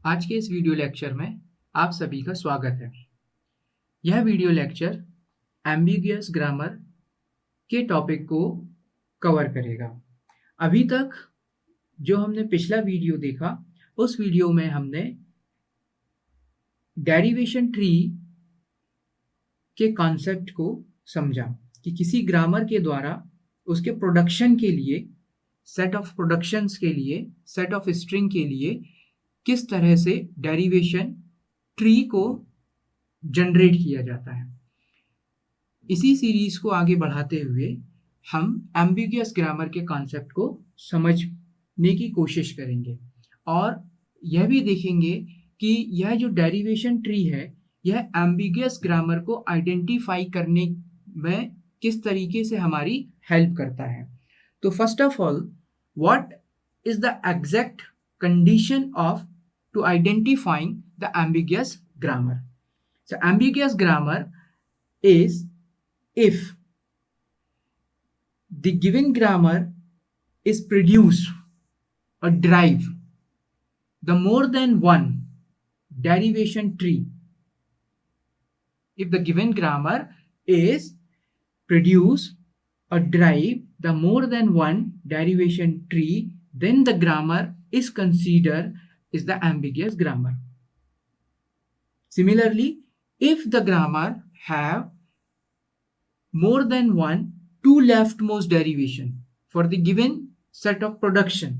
आज के इस वीडियो लेक्चर में आप सभी का स्वागत है। यह वीडियो लेक्चर एम्बिगुअस ग्रामर के टॉपिक को कवर करेगा। अभी तक जो हमने पिछला वीडियो देखा, उस वीडियो में हमने डेरिवेशन ट्री के कॉन्सेप्ट को समझा कि किसी ग्रामर के द्वारा उसके प्रोडक्शन के लिए, सेट ऑफ प्रोडक्शंस के लिए, सेट ऑफ स्ट्रिंग के लिए किस तरह से डेरिवेशन ट्री को जनरेट किया जाता है। इसी सीरीज को आगे बढ़ाते हुए हम एम्बिगुअस ग्रामर के कॉन्सेप्ट को समझने की कोशिश करेंगे और यह भी देखेंगे कि यह जो डेरिवेशन ट्री है, यह एम्बिगुअस ग्रामर को आइडेंटिफाई करने में किस तरीके से हमारी हेल्प करता है। तो first of all, what is the exact condition of to identifying the ambiguous grammar. So ambiguous grammar is if the given grammar is produce or derive the more than one derivation tree. If the given grammar is produce or derive the more than one derivation tree, then the grammar is considered is the ambiguous grammar. Similarly, if the grammar have more than one two leftmost derivation for the given set of production,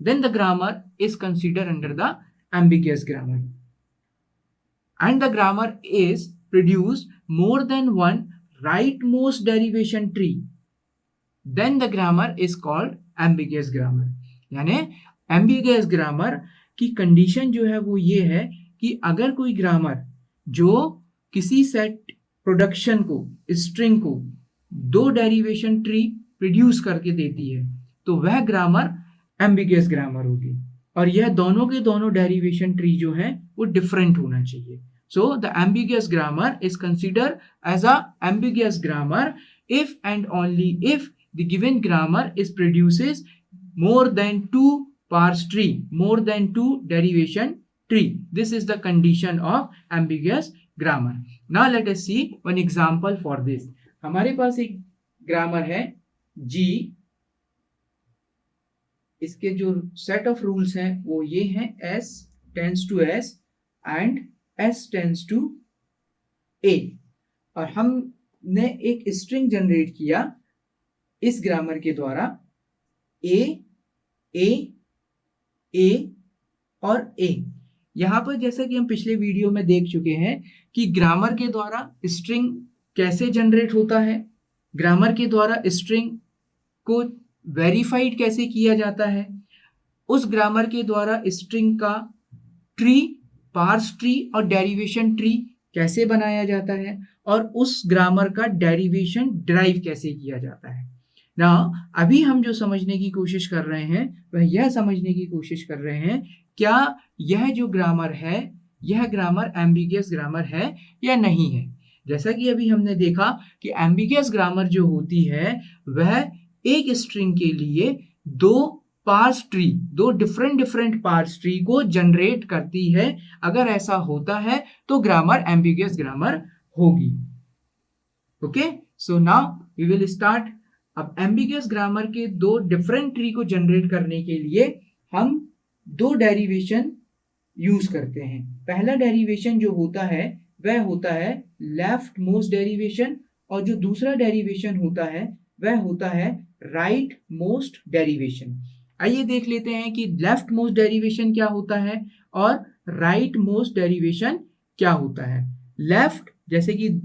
then the grammar is considered under the ambiguous grammar. And the grammar is produce more than one rightmost derivation tree, then the grammar is called ambiguous grammar. यानी ambiguous grammar की condition जो है वो ये है कि अगर कोई ग्रामर जो किसी सेट प्रोडक्शन को, स्ट्रिंग को दो डेरिवेशन ट्री प्रोड्यूस करके देती है तो वह ग्रामर एम्बिगुअस ग्रामर होगी और यह दोनों के दोनों डेरिवेशन ट्री जो है वो डिफरेंट होना चाहिए। So the ambiguous grammar is consider as a ambiguous grammar if and only if the given grammar is produces more than two parse tree, more than two derivation tree. This is the condition of ambiguous grammar. Now let us see one example for this. हमारे पास एक grammar है G, इसके जो set of rules हैं वो ये हैं S tends to S and S tends to A, और हमने एक स्ट्रिंग जनरेट किया इस ग्रामर के द्वारा ए और ए। यहां पर जैसा कि हम पिछले वीडियो में देख चुके हैं कि ग्रामर के द्वारा स्ट्रिंग कैसे जनरेट होता है, ग्रामर के द्वारा स्ट्रिंग को वेरीफाइड कैसे किया जाता है, उस ग्रामर के द्वारा स्ट्रिंग का ट्री, पार्स ट्री और डेरिवेशन ट्री कैसे बनाया जाता है और उस ग्रामर का डेरिवेशन ड्राइव कैसे किया जाता है। ना अभी हम जो समझने की कोशिश कर रहे हैं वह यह समझने की कोशिश कर रहे हैं क्या यह जो ग्रामर है यह ग्रामर एम्बिगुअस ग्रामर है या नहीं है। जैसा कि अभी हमने देखा कि एम्बिगुअस ग्रामर जो होती है वह एक स्ट्रिंग के लिए दो पार्स ट्री, दो डिफरेंट पार्स ट्री को जनरेट करती है। अगर ऐसा होता है तो ग्रामर एम्बिगुअस ग्रामर होगी। Okay, so now we will start. अब एम्बिगुअस ग्रामर के दो डिफरेंट ट्री को जनरेट करने के लिए हम दो डेरिवेशन यूज करते हैं। पहला डेरिवेशन जो होता है वह होता है लेफ्ट मोस्ट डेरिवेशन और जो दूसरा डेरिवेशन होता है वह होता है राइट मोस्ट डेरिवेशन। आइए देख लेते हैं कि लेफ्ट मोस्ट डेरिवेशन क्या होता है और राइट मोस्ट डेरिवेशन क्या होता है। लेफ्ट, जैसे कि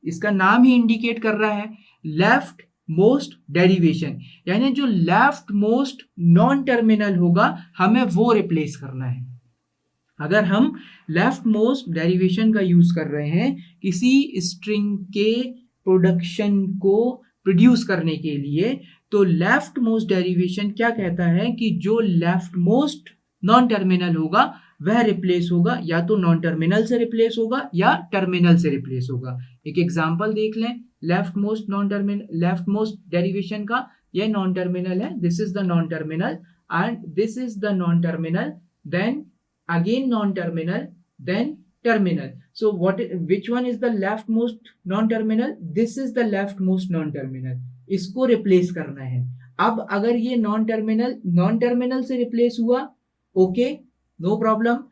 इसका नाम ही इंडिकेट कर रहा है, लेफ्ट मोस्ट डेरिवेशन, यानी जो लेफ्ट मोस्ट नॉन टर्मिनल होगा हमें वो रिप्लेस करना है। अगर हम लेफ्ट मोस्ट डेरिवेशन का यूज कर रहे हैं किसी स्ट्रिंग के प्रोडक्शन को प्रोड्यूस करने के लिए, तो लेफ्ट मोस्ट डेरिवेशन क्या कहता है कि जो लेफ्ट मोस्ट नॉन टर्मिनल होगा वह रिप्लेस होगा, या तो नॉन टर्मिनल से रिप्लेस होगा या टर्मिनल से रिप्लेस होगा। एक एग्जांपल देख लें left most non terminal, left most derivation का, यह नॉन टर्मिनल है, this is the non terminal and this is the non terminal, then again non-terminal, then terminal. So which one is the leftmost non-terminal? This is the leftmost non-terminal. इसको replace करना है. अब अगर ये non-terminal से replace हुआ, okay, no problem,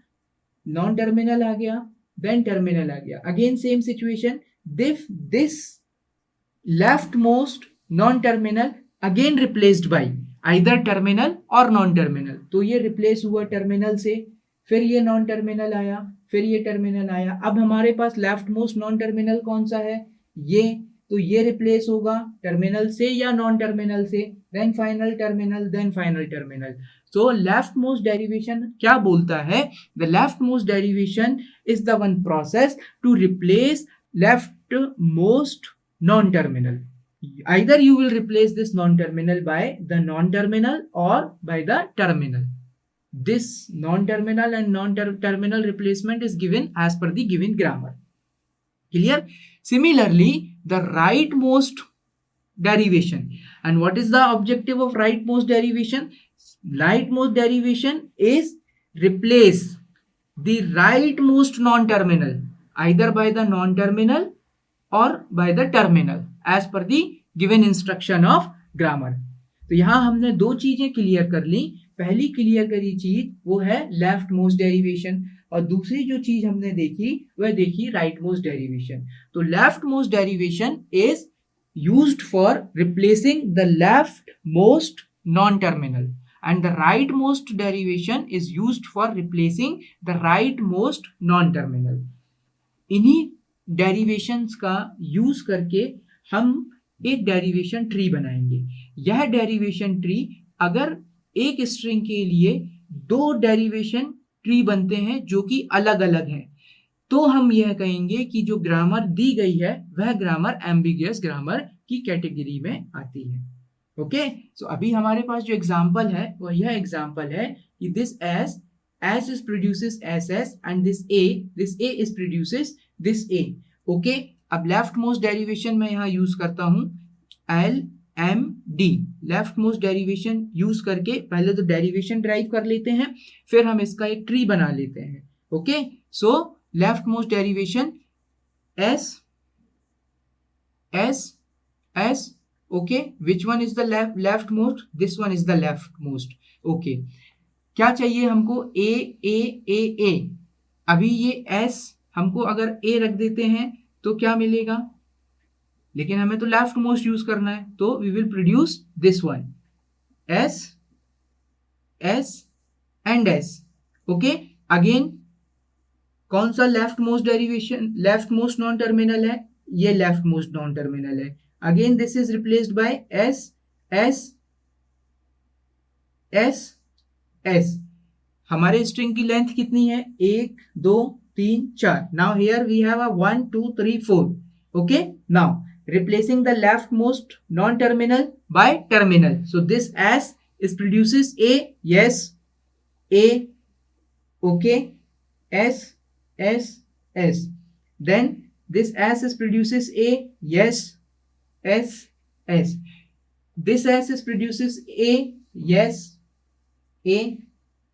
non-terminal आ गया, then terminal आ गया. Again same situation. This leftmost non-terminal again replaced by either terminal or non-terminal. तो ये रिप्लेस हुआ टर्मिनल से, फिर ये नॉन टर्मिनल आया, फिर ये टर्मिनल आया. अब हमारे पास लेफ्ट मोस्ट नॉन टर्मिनल कौन सा है? ये. तो ये रिप्लेस होगा टर्मिनल से या नॉन टर्मिनल से, then final terminal, then final terminal. So left most derivation क्या बोलता है? The left most derivation is the one process to replace left most non terminal. Either you will replace this non-terminal by the non-terminal or by the terminal. This non-terminal and non-terminal replacement is given as per the given grammar. Clear? Similarly, the rightmost derivation. And what is the objective of rightmost derivation? Rightmost derivation is replace the rightmost non-terminal either by the non-terminal or by the terminal as per the given instruction of grammar. तो यहाँ हमने दो चीजें clear कर ली. पहली clear करी चीज वो है लेफ्ट मोस्ट डेरिवेशन, और दूसरी जो चीज हमने देखी वह देखी राइट मोस्ट डेरिवेशन. तो left most derivation is used for replacing the left most non terminal and the rightmost derivation is used for replacing the rightmost non-terminal. इन्हीं डेरिवेशंस का यूज करके हम एक डेरिवेशन ट्री बनाएंगे. यह डेरिवेशन ट्री, अगर एक स्ट्रिंग के लिए दो डेरिवेशन ट्री बनते हैं जो कि अलग अलग हैं, तो हम यह कहेंगे कि जो ग्रामर दी गई है वह ग्रामर एम्बिगियस ग्रामर की कैटेगरी में आती है. ओके, सो अभी हमारे पास जो एग्जाम्पल है वह यह एग्जाम्पल है कि this S is produces S S and this A is produces this A. Okay, अब लेफ्ट मोस्ट डेरिवेशन में यहाँ यूज करता हूं L M D. Left most derivation use करके पहले तो डेरिवेशन ड्राइव कर लेते हैं, फिर हम इसका एक ट्री बना लेते हैं. Okay, so left most derivation S S S. Okay, which one is the left most? This one is the left most. Okay, क्या चाहिए हमको? ए ए ए ए. अभी ये एस हमको अगर ए रख देते हैं तो क्या मिलेगा? लेकिन हमें तो लेफ्ट मोस्ट यूज करना है, तो we will produce this one S S and S. Okay, again कौन सा left most derivation, left most non terminal है? ये लेफ्ट मोस्ट नॉन टर्मिनल है. Again this is replaced by S, S, S, S. हमारे string की length कितनी है? 1, 2, 3, 4. Now here we have a 1, 2, 3, 4. Okay, now replacing the leftmost non-terminal by terminal. So this S is produces A. Yes, A. Okay, S, S, S. Then this S is produces A. Yes, S, S. This S is produces A, yes, A,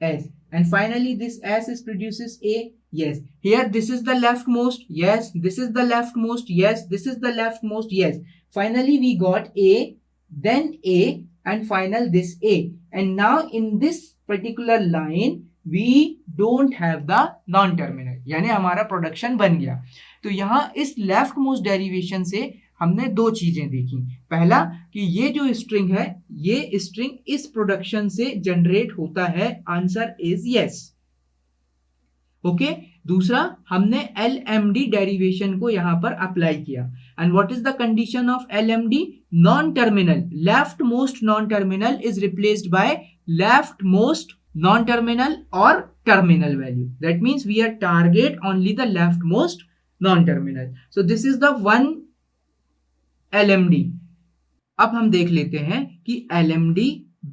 S. And finally this S is produces A, yes. Here this is the leftmost, yes. This is the leftmost, yes. This is the leftmost, yes. Finally we got A, then A, and final this A. And now in this particular line we don't have the non-terminal. यानी हमारा production बन गया. तो यहाँ इस leftmost derivation से हमने दो चीजें देखी. पहला कि ये जो स्ट्रिंग है, ये स्ट्रिंग इस प्रोडक्शन से जनरेट होता है, आंसर इज यस. ओके, दूसरा हमने LMD डेरिवेशन को यहां पर अप्लाई किया. And what is the condition of LMD? Non terminal, left most non terminal is replaced by left most non terminal और terminal value. That means we are target only the left most non terminal. So this is the one LMD. अब हम देख लेते हैं कि LMD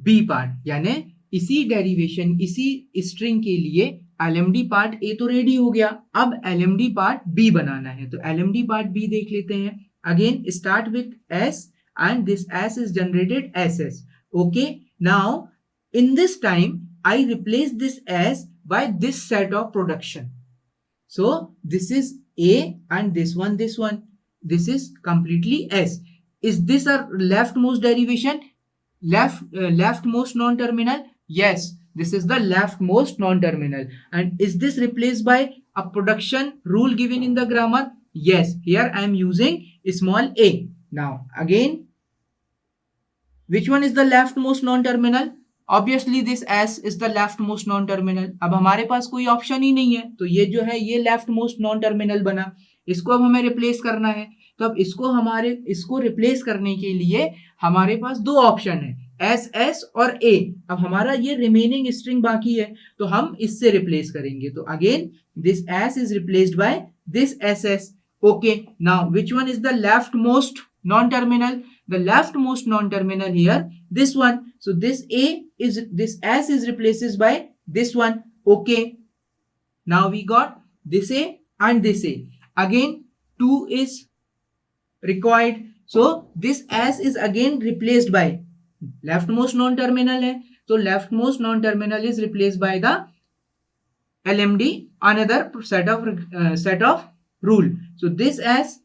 B part, यानी इसी derivation, इसी स्ट्रिंग के लिए LMD पार्ट A तो रेडी हो गया, अब LMD पार्ट B बनाना है. तो LMD पार्ट B देख लेते हैं. Again start with S and this S is generated SS. Okay, now in this time I replace this S by this set of production. So this is A and this one. This is completely S. Is this a leftmost derivation? Leftmost non-terminal? Yes, this is the leftmost non-terminal. And is this replaced by a production rule given in the grammar? Yes, here I am using small a. Now again, which one is the leftmost non-terminal? Obviously this S is the leftmost non-terminal. अब हमारे पास कोई option ही नहीं है, तो ये जो है ये leftmost non-terminal बना. इसको अब हमें रिप्लेस करना है. तो अब इसको रिप्लेस करने के लिए हमारे पास दो ऑप्शन है, एस एस और ए. अब हमारा ये रिमेनिंग स्ट्रिंग बाकी है, तो हम इससे रिप्लेस करेंगे. तो again this S is replaced by this S S. Okay, now which one is the leftmost non-terminal? The leftmost non-terminal here, this one. So this S is replaces by this one. Okay, now we got this A and this A. Again 2 is required, so this S is again replaced by leftmost non-terminal है, so leftmost non-terminal is replaced by the LMD, another set of rule. So this S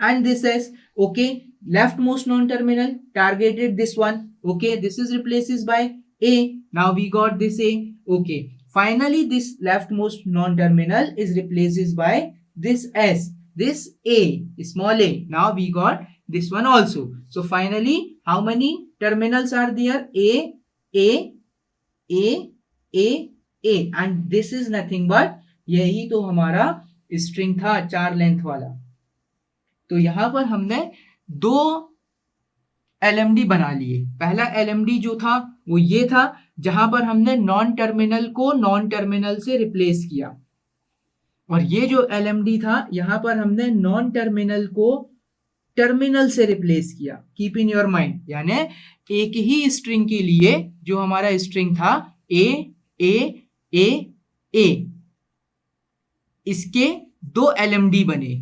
and this S. Okay, leftmost non-terminal targeted this one. Okay, this is replaces by A. Now we got this A. Okay, finally this leftmost non-terminal is replaces by this S, this A, small a. Now we got this one also. So finally how many terminals are there? A, A, A, A, A, and this is nothing but यही तो हमारा string था 4 length वाला. तो यहां पर हमने दो LMD बना लिए. पहला LMD जो था वो ये था, जहां पर हमने नॉन टर्मिनल को नॉन टर्मिनल से रिप्लेस किया, और ये जो LMD था यहां पर हमने नॉन टर्मिनल को टर्मिनल से रिप्लेस किया. कीप इन योर माइंड, यानी एक ही स्ट्रिंग के लिए जो हमारा स्ट्रिंग था ए ए ए ए, इसके दो LMD बने.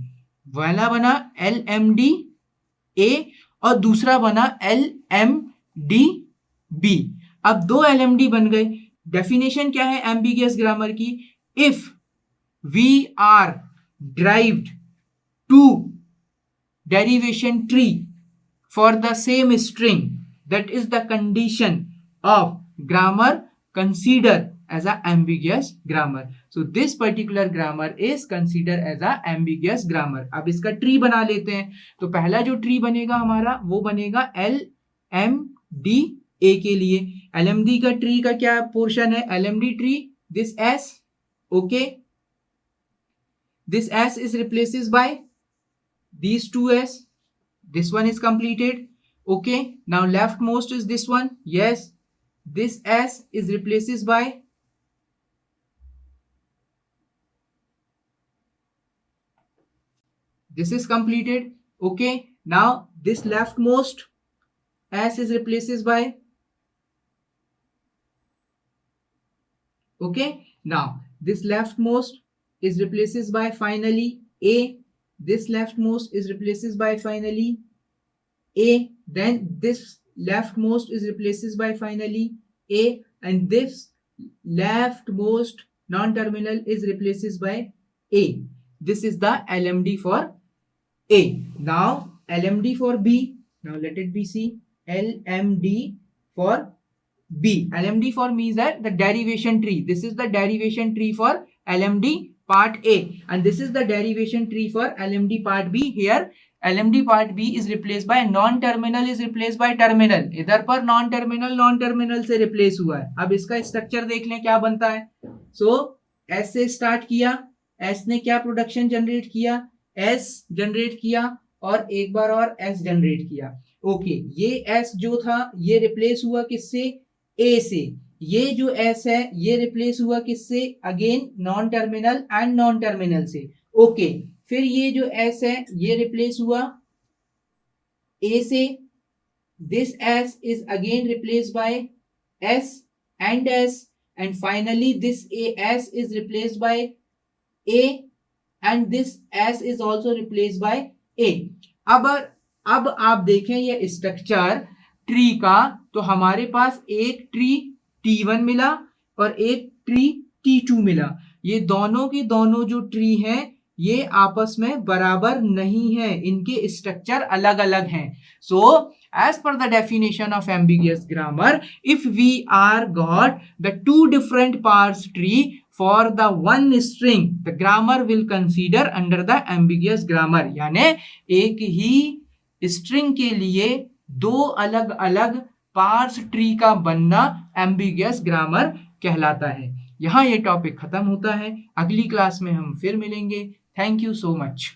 पहला बना LMD A और दूसरा बना LMD B. अब दो LMD बन गए. डेफिनेशन क्या है एम्बिगियस ग्रामर की? If we are derived to derivation tree for the same string, that is the condition of grammar consider as a ambiguous grammar. So this particular grammar is considered as a ambiguous grammar. अब इसका tree बना लेते हैं. तो पहला जो tree बनेगा हमारा वो बनेगा LMD A के लिए. LMD का ट्री का क्या पोर्शन है? LMD tree, this S. Okay, this S is replaces by these two S. This one is completed. Okay, now leftmost is this one. Yes, this S is replaces by this is completed. Okay, now this leftmost S is replaces by. Okay, now this leftmost is replaces by finally A. This leftmost is replaces by finally A. Then this leftmost is replaces by finally A, and this leftmost non-terminal is replaces by A. This is the LMD for A. Now LMD for B. Now let it be C. LMD for B. LMD for me is that the derivation tree. This is the derivation tree for LMD part A, and this is the derivation tree for LMD part B. Here LMD part B is replaced by non-terminal is replaced by terminal. इधर पर non-terminal से replace हुआ है. अब इसका structure देख लें क्या बनता है. So S से स्टार्ट किया, S ने क्या प्रोडक्शन जनरेट किया? S जनरेट किया और एक बार और S जनरेट किया. ओके, ये S जो था ये रिप्लेस हुआ किससे? A से. ये जो S है ये रिप्लेस हुआ किससे? Again non terminal and non terminal से. ओके, फिर ये जो S है ये रिप्लेस हुआ A से. This S is again replaced by S and S, and finally this S is replaced by A, and this S is also replaced by A. अब आप देखें ये स्ट्रक्चर ट्री का, तो हमारे पास एक ट्री T1 मिला और एक ट्री मिला, ये दोनों के दोनों जो ट्री हैं ये आपस में बराबर नहीं है, इनके स्ट्रक्चर अलग अलग हैं. सो as per the definition of ambiguous grammar, if we are got the two different parts tree for the one string, the grammar will consider under the ambiguous grammar. यानी एक ही स्ट्रिंग के लिए दो अलग अलग पार्ट्स ट्री का बनना ambiguous grammar कहलाता है. यहाँ ये टॉपिक खत्म होता है. अगली क्लास में हम फिर मिलेंगे. Thank you so much.